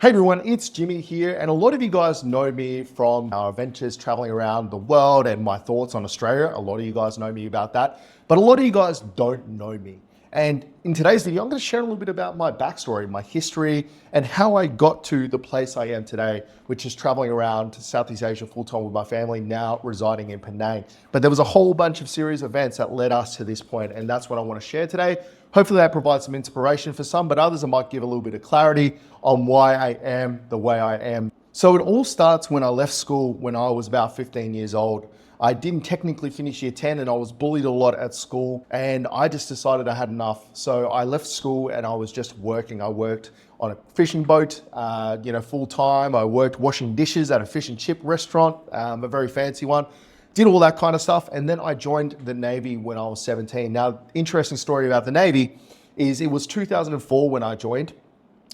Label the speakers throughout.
Speaker 1: Hey everyone, it's Jimmy here, and a lot of you guys know me from our adventures traveling around the world and my thoughts on Australia. A lot of you guys know me about that, but a lot of you guys don't know me. And in today's video, I'm going to share a little bit about my backstory, my history, and how I got to the place I am today, which is traveling around Southeast Asia full-time with my family, now residing in Penang. But there was a whole bunch of series of events that led us to this point, and that's what I want to share today. Hopefully that provides some inspiration for some, but others I might give a little bit of clarity on why I am the way I am. So it all starts when I left school when I was about 15 years old. I didn't technically finish year 10 and I was bullied a lot at school, and I just decided I had enough. So I left school and I was just working. I worked on a fishing boat, full time. I worked washing dishes at a fish and chip restaurant, a very fancy one. Did all that kind of stuff, and then I joined the Navy when I was 17. Now, interesting story about the Navy is it was 2004 when I joined,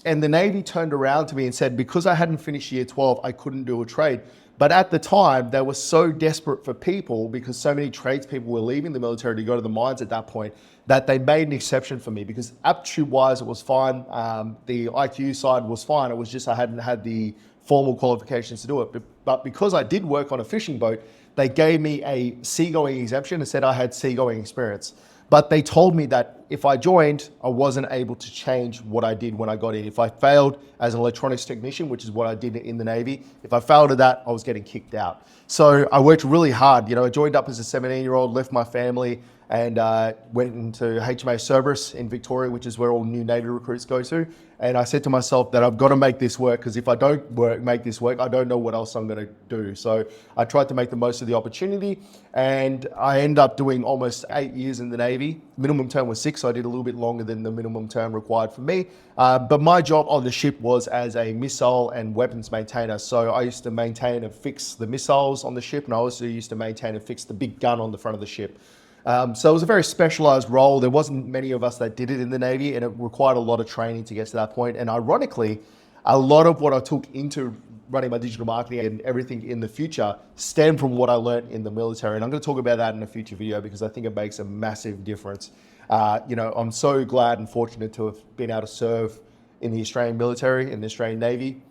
Speaker 1: and the Navy turned around to me and said, because I hadn't finished year 12, I couldn't do a trade. But at the time, they were so desperate for people because so many tradespeople were leaving the military to go to the mines at that point that they made an exception for me because aptitude-wise, it was fine. The IQ side was fine. It was just I hadn't had the formal qualifications to do it. But because I did work on a fishing boat, they gave me a seagoing exemption and said I had seagoing experience. But they told me that if I joined, I wasn't able to change what I did when I got in. If I failed as an electronics technician, which is what I did in the Navy, if I failed at that, I was getting kicked out. So I worked really hard. I joined up as a 17-year-old, left my family, and went into HMA Cerberus in Victoria, which is where all new Navy recruits go to. And I said to myself that I've got to make this work, because if I don't make this work, I don't know what else I'm going to do. So I tried to make the most of the opportunity, and I ended up doing almost 8 years in the Navy. Minimum term was 6, so I did a little bit longer than the minimum term required for me. But my job on the ship was as a missile and weapons maintainer. So I used to maintain and fix the missiles on the ship, and I also used to maintain and fix the big gun on the front of the ship. So it was a very specialized role. There wasn't many of us that did it in the Navy, and it required a lot of training to get to that point. And ironically, a lot of what I took into running my digital marketing and everything in the future stemmed from what I learned in the military. And I'm going to talk about that in a future video because I think it makes a massive difference. I'm so glad and fortunate to have been able to serve in the Australian military, in the Australian Navy,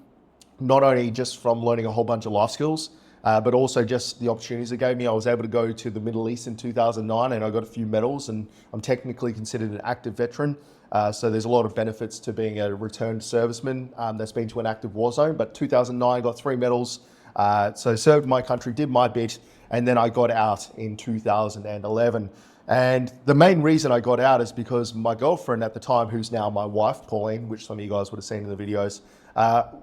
Speaker 1: not only just from learning a whole bunch of life skills, but also just the opportunities it gave me. I was able to go to the Middle East in 2009 and I got a few medals, and I'm technically considered an active veteran. So there's a lot of benefits to being a returned serviceman that's been to an active war zone. But 2009, got 3 medals. So served my country, did my bit, and then I got out in 2011. And the main reason I got out is because my girlfriend at the time, who's now my wife, Pauline, which some of you guys would have seen in the videos,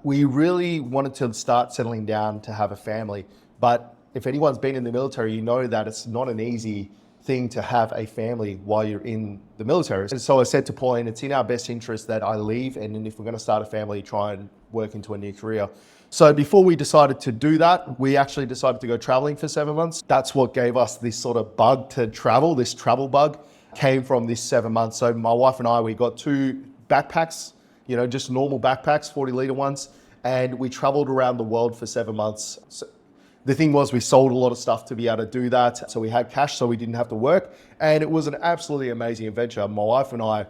Speaker 1: we really wanted to start settling down to have a family. But if anyone's been in the military, you know that it's not an easy thing to have a family while you're in the military. And so I said to Pauline, it's in our best interest that I leave, and then if we're going to start a family, try and work into a new career. So before we decided to do that, we actually decided to go traveling for 7 months. That's what gave us this sort of bug to travel. This travel bug came from this 7 months. So my wife and I, we got 2 backpacks, just normal backpacks, 40-litre ones, and we traveled around the world for 7 months. So the thing was, we sold a lot of stuff to be able to do that. So we had cash, so we didn't have to work. And it was an absolutely amazing adventure. My wife and I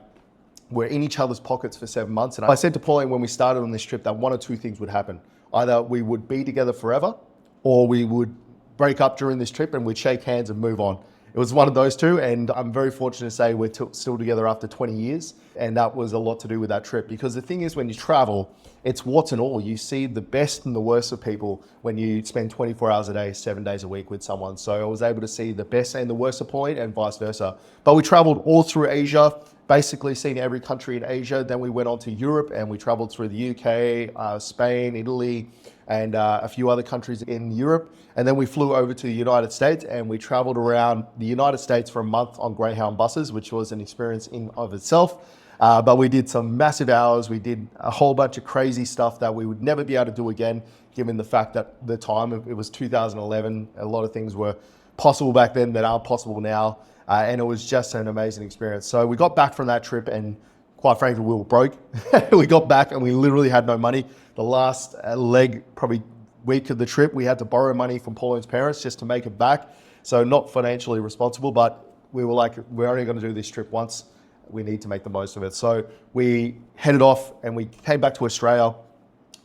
Speaker 1: were in each other's pockets for 7 months. And I said to Pauline when we started on this trip that one or two things would happen. Either we would be together forever, or we would break up during this trip and we'd shake hands and move on. It was one of those two, and I'm very fortunate to say we're still together after 20 years, and that was a lot to do with that trip. Because the thing is, when you travel, it's what's and all. You see the best and the worst of people when you spend 24 hours a day, 7 days a week with someone. So I was able to see the best and the worst of Pauline, and vice versa. But we traveled all through Asia, basically seen every country in Asia. Then we went on to Europe and we traveled through the UK, Spain, Italy, and a few other countries in Europe. And then we flew over to the United States and we traveled around the United States for a month on Greyhound buses, which was an experience in of itself. But we did some massive hours. We did a whole bunch of crazy stuff that we would never be able to do again, given the fact that the time, it was 2011. A lot of things were possible back then that aren't possible now. And it was just an amazing experience. So we got back from that trip and quite frankly, we were broke. We got back and we literally had no money. The last leg, probably week of the trip, we had to borrow money from Pauline's parents just to make it back. So not financially responsible, but we were like, we're only going to do this trip once. We need to make the most of it. So we headed off and we came back to Australia.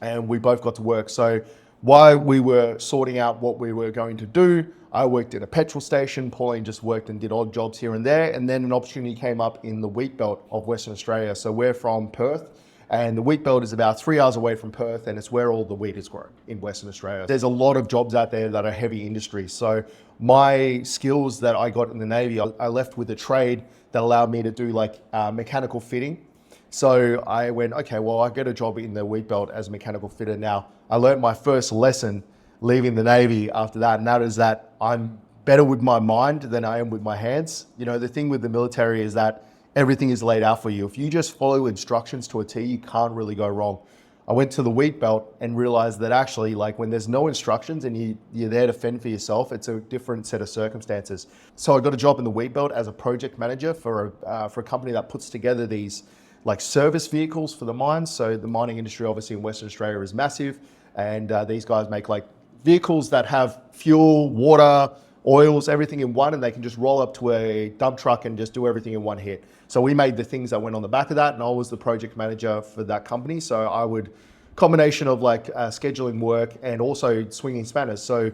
Speaker 1: and we both got to work. So while we were sorting out what we were going to do, I worked at a petrol station. Pauline just worked and did odd jobs here and there. And then an opportunity came up in the wheat belt of Western Australia. So we're from Perth, and the wheat belt is about 3 hours away from Perth, and it's where all the wheat is grown in Western Australia. There's a lot of jobs out there that are heavy industry. So my skills that I got in the Navy, I left with a trade that allowed me to do like mechanical fitting. So I went, okay, well, I get a job in the wheat belt as a mechanical fitter. Now, I learned my first lesson leaving the Navy after that, and that is that I'm better with my mind than I am with my hands. You know, the thing with the military is that everything is laid out for you. If you just follow instructions to a T, you can't really go wrong. I went to the wheat belt and realized that actually, like when there's no instructions and you're there to fend for yourself, it's a different set of circumstances. So I got a job in the wheat belt as a project manager for a company that puts together these like service vehicles for the mines. So the mining industry obviously in Western Australia is massive, and these guys make like vehicles that have fuel, water, oils, everything in one, and they can just roll up to a dump truck and just do everything in one hit. So we made the things that went on the back of that, and I was the project manager for that company. So I would, combination of like scheduling work and also swinging spanners. So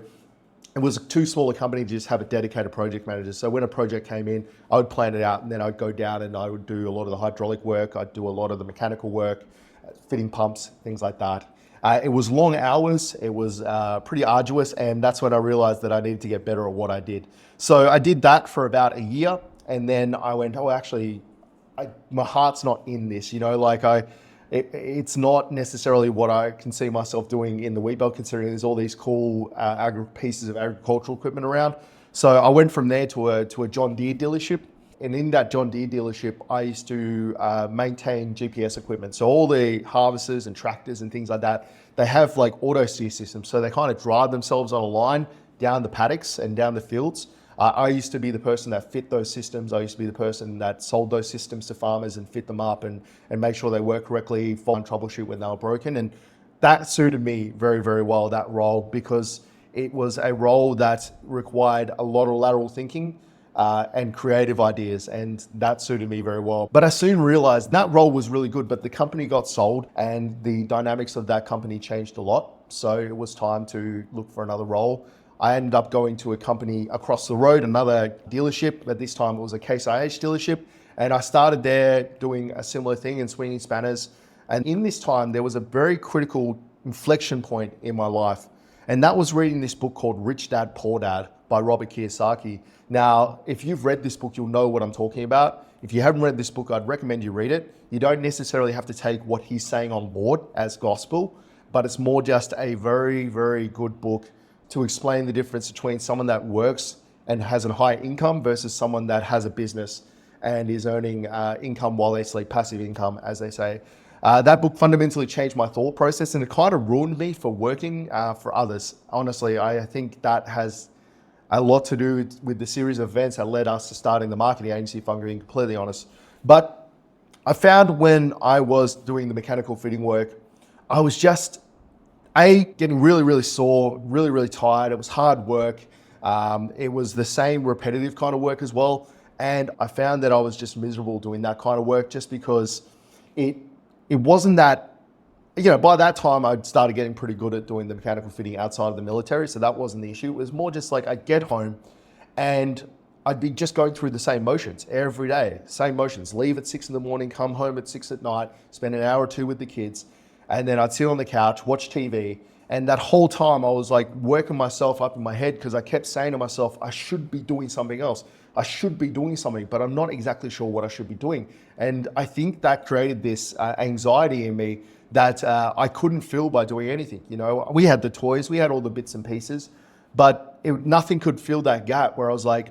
Speaker 1: it was too small a company to just have a dedicated project manager. So when a project came in, I would plan it out, and then I'd go down and I would do a lot of the hydraulic work. I'd do a lot of the mechanical work, fitting pumps, things like that. It was long hours, it was pretty arduous, and that's when I realized that I needed to get better at what I did. So I did that for about a year, and then I went, oh, actually, my heart's not in this, you know, like it's not necessarily what I can see myself doing in the wheat belt, considering there's all these cool pieces of agricultural equipment around. So I went from there to a John Deere dealership. And in that John Deere dealership, I used to maintain GPS equipment. So all the harvesters and tractors and things like that, they have like auto steer systems. So they kind of drive themselves on a line down the paddocks and down the fields. I used to be the person that fit those systems. I used to be the person that sold those systems to farmers and fit them up and make sure they work correctly, find troubleshoot when they were broken. And that suited me very, very well, that role, because it was a role that required a lot of lateral thinking and creative ideas, and that suited me very well. But I soon realized that role was really good, but the company got sold and the dynamics of that company changed a lot. So it was time to look for another role. I ended up going to a company across the road, another dealership, but this time it was a Case IH dealership. And I started there doing a similar thing and swinging spanners. And in this time, there was a very critical inflection point in my life. And that was reading this book called Rich Dad, Poor Dad by Robert Kiyosaki. Now, if you've read this book, you'll know what I'm talking about. If you haven't read this book, I'd recommend you read it. You don't necessarily have to take what he's saying on board as gospel, but it's more just a very, very good book to explain the difference between someone that works and has a high income versus someone that has a business and is earning income while they sleep, passive income, as they say. That book fundamentally changed my thought process, and it kind of ruined me for working for others. Honestly, I think that has a lot to do with the series of events that led us to starting the marketing agency, if I'm being completely honest. But I found when I was doing the mechanical fitting work, I was just, getting really, really sore, really, really tired. It was hard work. It was the same repetitive kind of work as well. And I found that I was just miserable doing that kind of work just because it wasn't that, you know, by that time I'd started getting pretty good at doing the mechanical fitting outside of the military. So that wasn't the issue. It was more just like I'd get home and I'd be just going through the same motions every day, same motions, leave at 6 a.m, come home at 6 p.m, spend an hour or two with the kids. And then I'd sit on the couch, watch TV. And that whole time I was like working myself up in my head because I kept saying to myself, I should be doing something else. I should be doing something, but I'm not exactly sure what I should be doing. And I think that created this anxiety in me that I couldn't fill by doing anything. You know, we had the toys, we had all the bits and pieces, but nothing could fill that gap where I was like,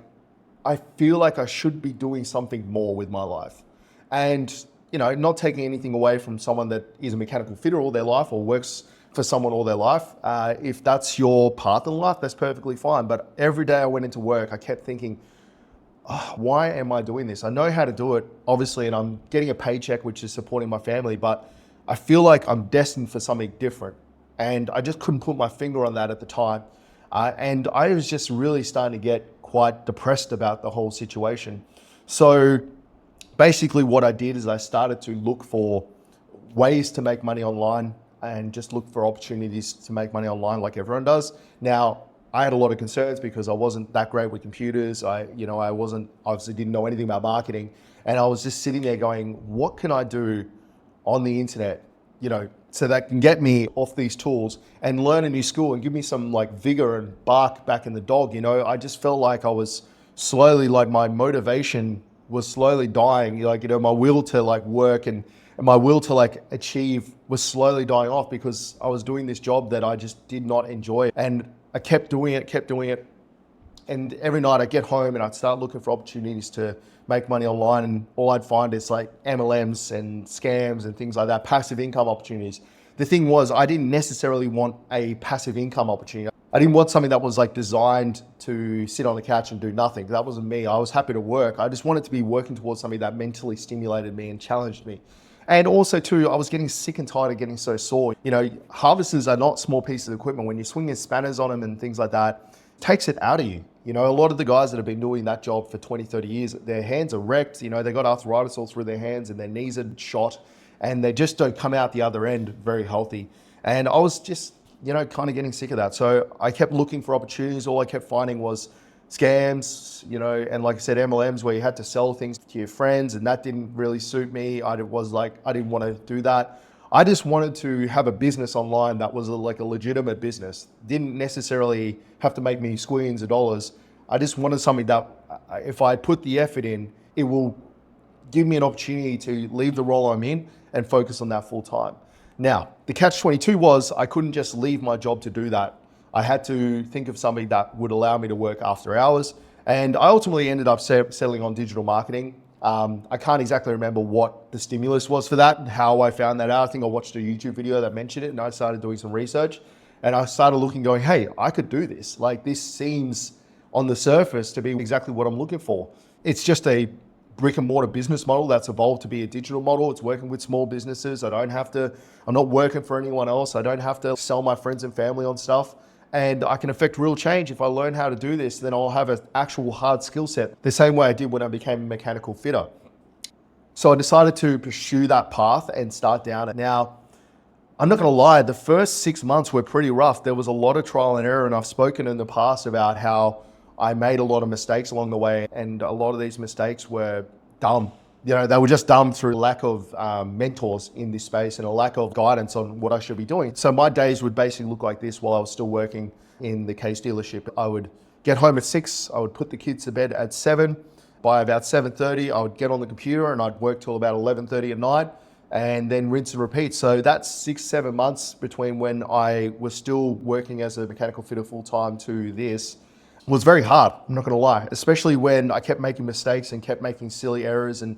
Speaker 1: I feel like I should be doing something more with my life. And, you know, not taking anything away from someone that is a mechanical fitter all their life or works for someone all their life. If that's your path in life, that's perfectly fine. But every day I went into work, I kept thinking, oh, why am I doing this? I know how to do it, obviously, and I'm getting a paycheck, which is supporting my family, but I feel like I'm destined for something different. And I just couldn't put my finger on that at the time. And I was just really starting to get quite depressed about the whole situation. So basically what I did is I started to look for ways to make money online. and just look for opportunities to make money online like everyone does. Now, I had a lot of concerns because I wasn't that great with computers. I obviously didn't know anything about marketing. And I was just sitting there going, what can I do on the internet, so that can get me off these tools and learn a new skill and give me some like vigor and bark back in the dog. I just felt like I was slowly, like my motivation was slowly dying. My will to like work and my will to like achieve was slowly dying off because I was doing this job that I just did not enjoy. And I kept doing it. And every night I'd get home and I'd start looking for opportunities to make money online, and all I'd find is like MLMs and scams and things like that, passive income opportunities. The thing was, I didn't necessarily want a passive income opportunity. I didn't want something that was like designed to sit on the couch and do nothing. That wasn't me. I was happy to work. I just wanted to be working towards something that mentally stimulated me and challenged me. And also too, I was getting sick and tired of getting so sore. Harvesters are not small pieces of equipment. When you're swinging spanners on them and things like that, it takes it out of you. A lot of the guys that have been doing that job for 20, 30 years, their hands are wrecked. They got arthritis all through their hands and their knees are shot and they just don't come out the other end very healthy. And I was just, kind of getting sick of that. So I kept looking for opportunities. All I kept finding was scams, and like I said, MLMs where you had to sell things to your friends, and that didn't really suit me. I didn't want to do that. I just wanted to have a business online that was like a legitimate business. Didn't necessarily have to make me squillions of dollars. I just wanted something that if I put the effort in, it will give me an opportunity to leave the role I'm in and focus on that full time. Now, the catch-22 was I couldn't just leave my job to do that. I had to think of something that would allow me to work after hours. And I ultimately ended up settling on digital marketing. I can't exactly remember what the stimulus was for that and how I found that out. I think I watched a YouTube video that mentioned it and I started doing some research and I started looking going, hey, I could do this. Like this seems on the surface to be exactly what I'm looking for. It's just a brick and mortar business model that's evolved to be a digital model. It's working with small businesses. I'm not working for anyone else. I don't have to sell my friends and family on stuff. And I can affect real change. If I learn how to do this, then I'll have an actual hard skill set, the same way I did when I became a mechanical fitter. So I decided to pursue that path and start down it. Now, I'm not gonna lie, the first 6 months were pretty rough. There was a lot of trial and error, and I've spoken in the past about how I made a lot of mistakes along the way, and a lot of these mistakes were dumb. They were just dumb through lack of mentors in this space and a lack of guidance on what I should be doing. So my days would basically look like this while I was still working in the case dealership. I would get home at 6, I would put the kids to bed at 7. By about 7:30, I would get on the computer and I'd work till about 11:30 at night and then rinse and repeat. So that's 6-7 months between when I was still working as a mechanical fitter full-time to this. Was very hard, I'm not gonna lie, especially when I kept making mistakes and kept making silly errors and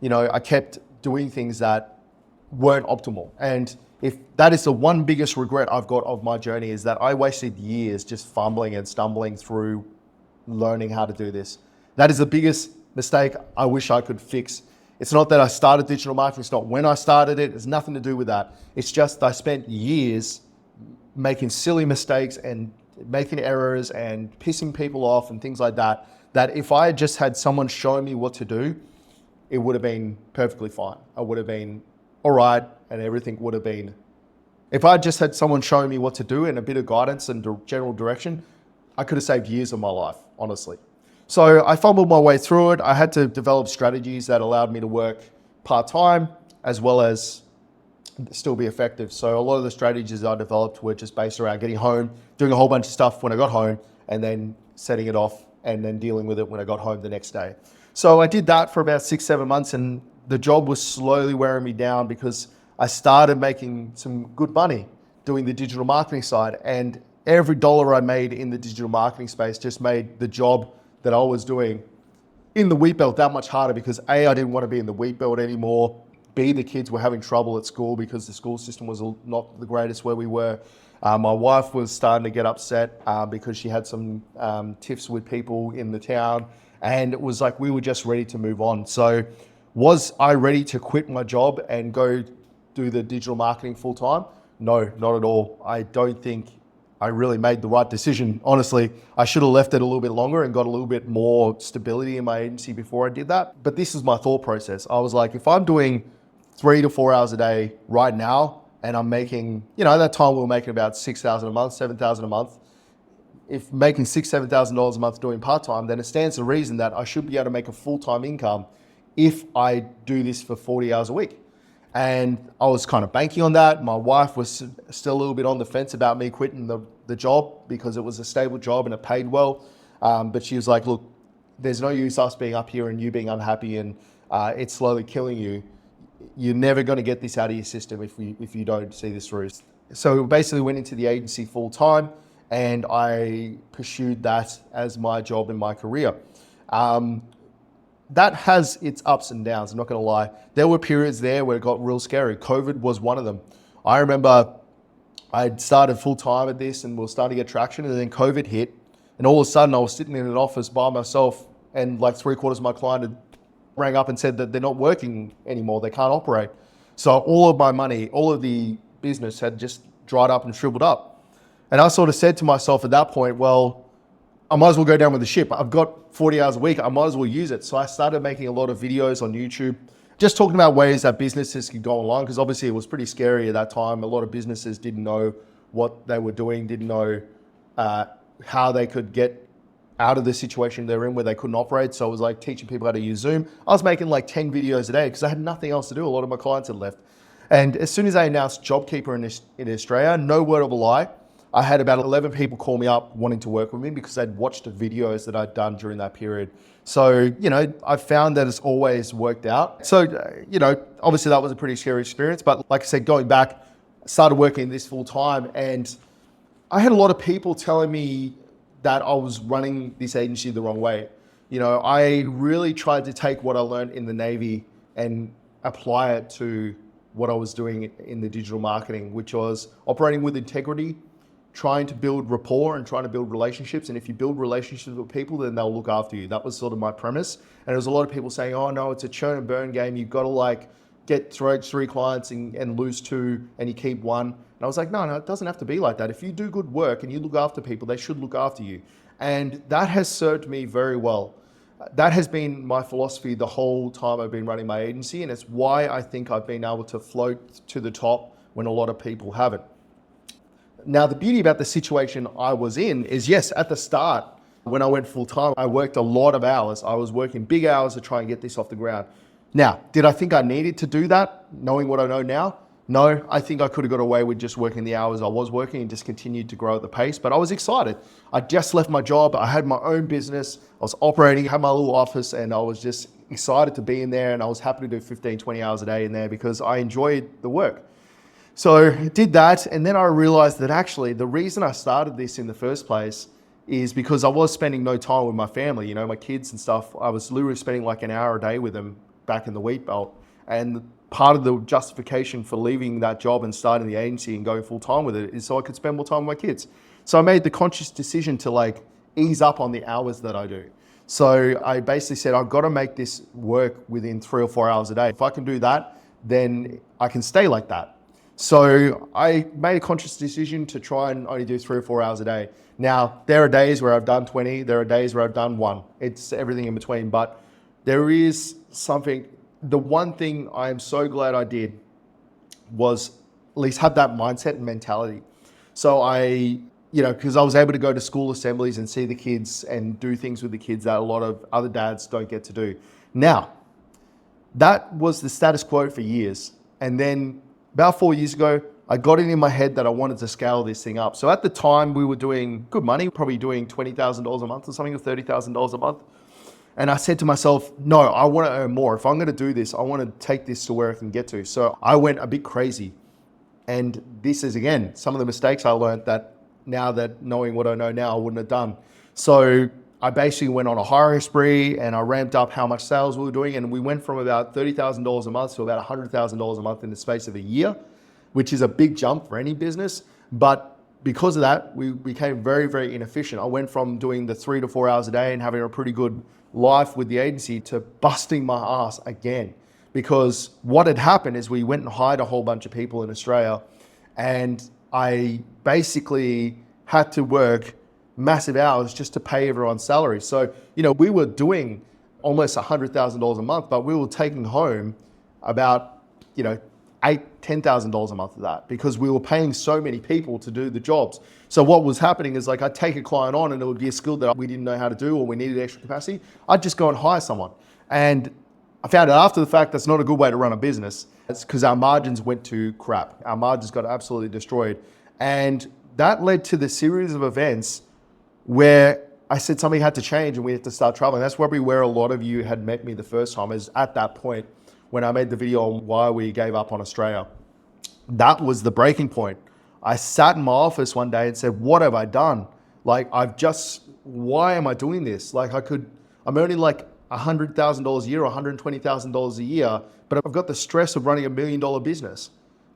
Speaker 1: I kept doing things that weren't optimal. And if that is the one biggest regret I've got of my journey is that I wasted years just fumbling and stumbling through learning how to do this. That is the biggest mistake I wish I could fix. It's not that I started digital marketing, it's not when I started it, it's nothing to do with that. It's just I spent years making silly mistakes and making errors and pissing people off and things like that, that if I had just had someone show me what to do, it would have been perfectly fine. I would have been all right and everything would have been, if I just had someone showing me what to do and a bit of guidance and general direction, I could have saved years of my life, honestly. So I fumbled my way through it. I had to develop strategies that allowed me to work part-time as well as still be effective. So a lot of the strategies I developed were just based around getting home, doing a whole bunch of stuff when I got home, and then setting it off and then dealing with it when I got home the next day. So I did that for about 6-7 months, and the job was slowly wearing me down because I started making some good money doing the digital marketing side, and every dollar I made in the digital marketing space just made the job that I was doing in the wheat belt that much harder because A, I didn't want to be in the wheat belt anymore. B, the kids were having trouble at school because the school system was not the greatest where we were. My wife was starting to get upset because she had some tiffs with people in the town, and it was like we were just ready to move on. So was I ready to quit my job and go do the digital marketing full time? No, not at all. I don't think I really made the right decision. Honestly, I should have left it a little bit longer and got a little bit more stability in my agency before I did that. But this is my thought process. I was like, if I'm doing 3 to 4 hours a day right now, and I'm making, at that time we were making about 6,000 a month, 7,000 a month. If making $6,000, $7,000 a month doing part-time, then it stands to reason that I should be able to make a full-time income if I do this for 40 hours a week. And I was kind of banking on that. My wife was still a little bit on the fence about me quitting the job because it was a stable job and it paid well. But she was like, look, there's no use us being up here and you being unhappy and it's slowly killing you. You're never going to get this out of your system if you don't see this through. So basically went into the agency full time and I pursued that as my job and my career. That has its ups and downs, I'm not going to lie. There were periods there where it got real scary. COVID was one of them. I remember I'd started full time at this and we were starting to get traction, and then COVID hit, and all of a sudden I was sitting in an office by myself and like 3/4 of my client had rang up and said that they're not working anymore, they can't operate. So all of my money, all of the business had just dried up and shriveled up. And I sort of said to myself at that point, well, I might as well go down with the ship. I've got 40 hours a week, I might as well use it. So I started making a lot of videos on YouTube, just talking about ways that businesses could go online, because obviously it was pretty scary at that time. A lot of businesses didn't know what they were doing, didn't know how they could get out of the situation they're in where they couldn't operate. So it was like teaching people how to use Zoom. I was making like 10 videos a day because I had nothing else to do. A lot of my clients had left. And as soon as I announced JobKeeper in Australia, no word of a lie, I had about 11 people call me up wanting to work with me because they'd watched the videos that I'd done during that period. So, I found that it's always worked out. So, obviously that was a pretty scary experience. But like I said, going back, I started working this full time, and I had a lot of people telling me that I was running this agency the wrong way. I really tried to take what I learned in the Navy and apply it to what I was doing in the digital marketing, which was operating with integrity, trying to build rapport and trying to build relationships. And if you build relationships with people, then they'll look after you. That was sort of my premise. And there was a lot of people saying, oh no, it's a churn and burn game. You've got to get three clients and lose two and you keep one. And I was like, no, it doesn't have to be like that. If you do good work and you look after people, they should look after you. And that has served me very well. That has been my philosophy the whole time I've been running my agency. And it's why I think I've been able to float to the top when a lot of people haven't. Now, the beauty about the situation I was in is, yes, at the start, when I went full time, I worked a lot of hours. I was working big hours to try and get this off the ground. Now, did I think I needed to do that, knowing what I know now? No, I think I could have got away with just working the hours I was working and just continued to grow at the pace, but I was excited. I just left my job. I had my own business. I was operating, had my little office, and I was just excited to be in there, and I was happy to do 15, 20 hours a day in there because I enjoyed the work. So I did that, and then I realized that actually the reason I started this in the first place is because I was spending no time with my family, my kids and stuff. I was literally spending like an hour a day with them back in the wheat belt. And part of the justification for leaving that job and starting the agency and going full time with it is so I could spend more time with my kids. So I made the conscious decision to ease up on the hours that I do. So I basically said, I've got to make this work within 3 or 4 hours a day. If I can do that, then I can stay like that. So I made a conscious decision to try and only do 3 or 4 hours a day. Now, there are days where I've done 20, there are days where I've done 1. It's everything in between, but there is something. The one thing I am so glad I did was at least have that mindset and mentality. So because I was able to go to school assemblies and see the kids and do things with the kids that a lot of other dads don't get to do. Now, that was the status quo for years. And then about 4 years ago, I got it in my head that I wanted to scale this thing up. So at the time, we were doing good money, probably doing $20,000 a month or something, or $30,000 a month. And I said to myself, no, I want to earn more. If I'm going to do this, I want to take this to where I can get to. So I went a bit crazy. And this is, again, some of the mistakes I learned that now that knowing what I know now, I wouldn't have done. So I basically went on a hiring spree and I ramped up how much sales we were doing. And we went from about $30,000 a month to about $100,000 a month in the space of a year, which is a big jump for any business. But because of that, we became very, very inefficient. I went from doing the 3 to 4 hours a day and having a pretty good life with the agency to busting my ass again. Because what had happened is we went and hired a whole bunch of people in Australia, and I basically had to work massive hours just to pay everyone's salary. So, we were doing almost $100,000 a month, but we were taking home about, $10,000 a month of that because we were paying so many people to do the jobs. So what was happening is like I'd take a client on and it would be a skill that we didn't know how to do or we needed extra capacity. I'd just go and hire someone. And I found out after the fact that's not a good way to run a business. It's because our margins went to crap. Our margins got absolutely destroyed. And that led to the series of events where I said something had to change and we had to start traveling. That's probably where a lot of you had met me the first time, is at that point when I made the video on why we gave up on Australia. That was the breaking point. I sat in my office one day and said, what have I done? Like, why am I doing this? Like I'm earning like $100,000 a year or $120,000 a year, but I've got the stress of running $1 million business.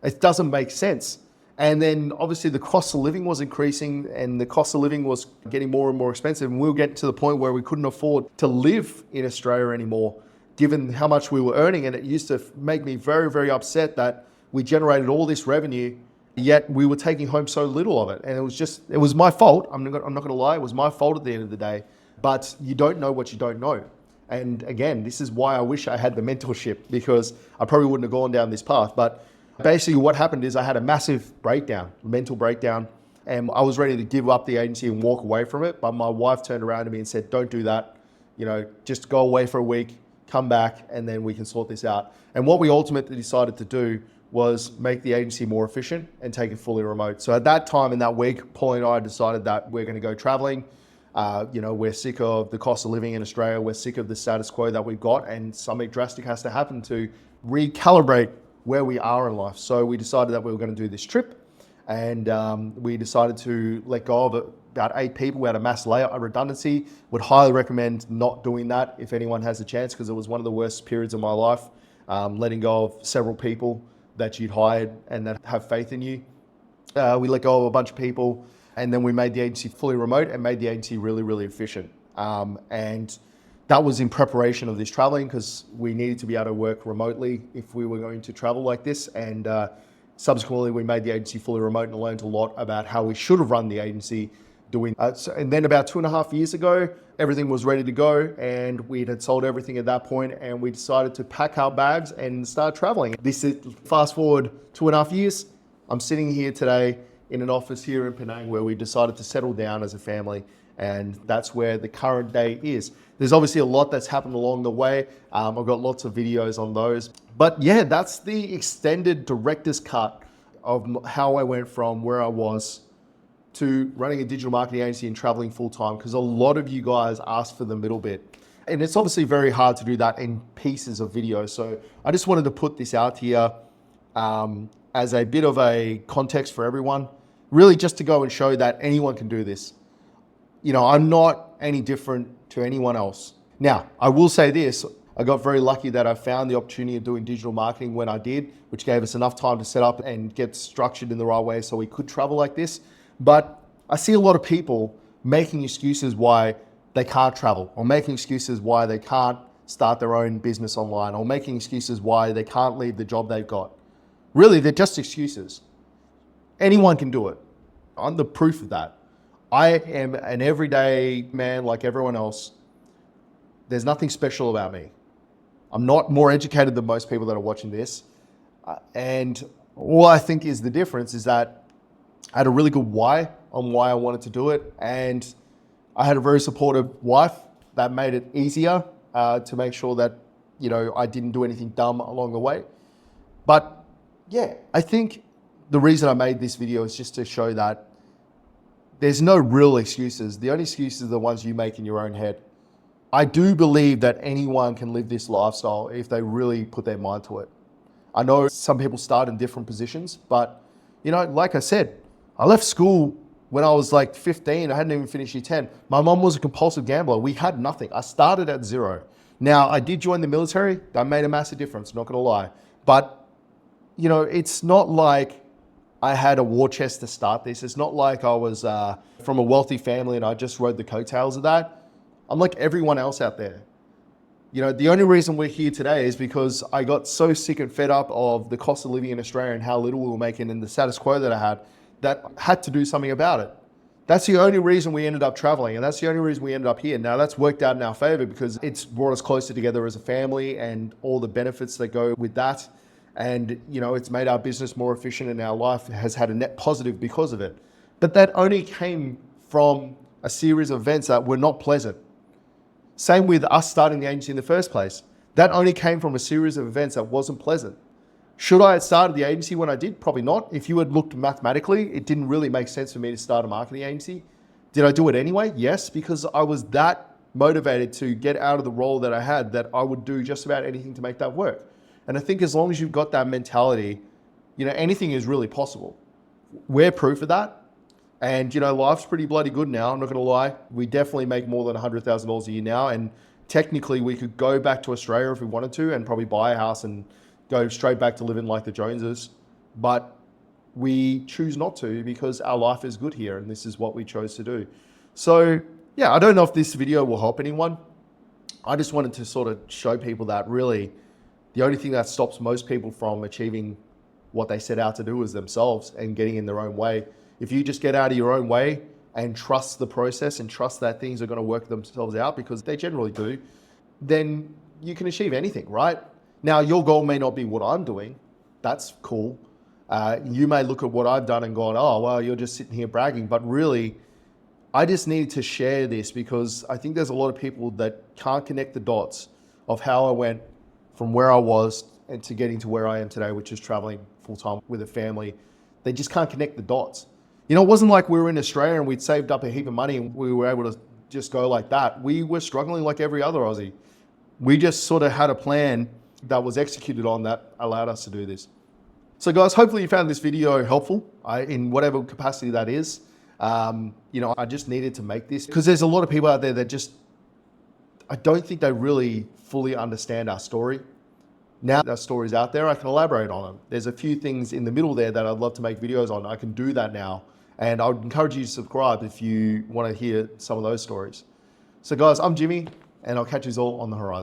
Speaker 1: It doesn't make sense. And then obviously the cost of living was increasing and the cost of living was getting more and more expensive. And we were getting to the point where we couldn't afford to live in Australia anymore, given how much we were earning. And it used to make me very, very upset that we generated all this revenue, yet we were taking home so little of it. And it was my fault. I'm not going to lie. It was my fault at the end of the day, but you don't know what you don't know. And again, this is why I wish I had the mentorship, because I probably wouldn't have gone down this path. But basically what happened is I had a massive breakdown, mental breakdown, and I was ready to give up the agency and walk away from it. But my wife turned around to me and said, don't do that. Just go away for a week, come back, and then we can sort this out. And what we ultimately decided to do was make the agency more efficient and take it fully remote. So at that time in that week, Paul and I decided that we're going to go traveling. We're sick of the cost of living in Australia. We're sick of the status quo that we've got, and something drastic has to happen to recalibrate where we are in life. So we decided that we were going to do this trip, and we decided to let go of about 8 people. We had a mass layout redundancy. Would highly recommend not doing that if anyone has a chance, because it was one of the worst periods of my life, letting go of several people that you'd hired and that have faith in you. We let go of a bunch of people, and then we made the agency fully remote and made the agency really, really efficient. And that was in preparation of this traveling, because we needed to be able to work remotely if we were going to travel like this. And subsequently, we made the agency fully remote and learned a lot about how we should have run the agency doing. And then about 2.5 years ago, everything was ready to go, and we had sold everything at that point, and we decided to pack our bags and start traveling. This is fast forward 2.5 years. I'm sitting here today in an office here in Penang where we decided to settle down as a family, and that's where the current day is. There's obviously a lot that's happened along the way. I've got lots of videos on those. But yeah, that's the extended director's cut of how I went from where I was to running a digital marketing agency and traveling full time, because a lot of you guys asked for the middle bit. And it's obviously very hard to do that in pieces of video. So I just wanted to put this out here as a bit of a context for everyone, really just to go and show that anyone can do this. I'm not any different to anyone else. Now, I will say this, I got very lucky that I found the opportunity of doing digital marketing when I did, which gave us enough time to set up and get structured in the right way so we could travel like this. But I see a lot of people making excuses why they can't travel, or making excuses why they can't start their own business online, or making excuses why they can't leave the job they've got. Really, they're just excuses. Anyone can do it. I'm the proof of that. I am an everyday man like everyone else. There's nothing special about me. I'm not more educated than most people that are watching this. And all I think is the difference is that I had a really good why on why I wanted to do it. And I had a very supportive wife that made it easier to make sure that, I didn't do anything dumb along the way. But yeah, I think the reason I made this video is just to show that there's no real excuses. The only excuses are the ones you make in your own head. I do believe that anyone can live this lifestyle if they really put their mind to it. I know some people start in different positions, but like I said, I left school when I was like 15. I hadn't even finished year 10. My mom was a compulsive gambler. We had nothing. I started at zero. Now, I did join the military. That made a massive difference, not gonna lie. But, it's not like I had a war chest to start this. It's not like I was from a wealthy family and I just rode the coattails of that. I'm like everyone else out there. The only reason we're here today is because I got so sick and fed up of the cost of living in Australia and how little we were making and the status quo that I had to do something about it. That's the only reason we ended up traveling, and that's the only reason we ended up here. Now, that's worked out in our favor because it's brought us closer together as a family and all the benefits that go with that. And, it's made our business more efficient and our life has had a net positive because of it. But that only came from a series of events that were not pleasant. Same with us starting the agency in the first place. That only came from a series of events that wasn't pleasant. Should I have started the agency when I did? Probably not. If you had looked mathematically, it didn't really make sense for me to start a marketing agency. Did I do it anyway? Yes, because I was that motivated to get out of the role that I had that I would do just about anything to make that work. And I think as long as you've got that mentality, anything is really possible. We're proof of that. And, life's pretty bloody good now. I'm not going to lie. We definitely make more than $100,000 a year now. And technically we could go back to Australia if we wanted to and probably buy a house and go straight back to living like the Joneses. But we choose not to because our life is good here and this is what we chose to do. So yeah, I don't know if this video will help anyone. I just wanted to sort of show people that really the only thing that stops most people from achieving what they set out to do is themselves and getting in their own way. If you just get out of your own way and trust the process and trust that things are going to work themselves out, because they generally do, then you can achieve anything, right? Now, your goal may not be what I'm doing. That's cool. You may look at what I've done and gone, oh, well, you're just sitting here bragging. But really, I just needed to share this because I think there's a lot of people that can't connect the dots of how I went from where I was and to getting to where I am today, which is traveling full-time with a family. They just can't connect the dots. It wasn't like we were in Australia and we'd saved up a heap of money and we were able to just go like that. We were struggling like every other Aussie. We just sort of had a plan that was executed on that allowed us to do this. So guys, hopefully you found this video helpful in whatever capacity that is. I just needed to make this because there's a lot of people out there that I don't think they really fully understand our story. Now that our story's out there, I can elaborate on them. There's a few things in the middle there that I'd love to make videos on. I can do that now. And I would encourage you to subscribe if you want to hear some of those stories. So guys, I'm Jimmy, and I'll catch you all on the horizon.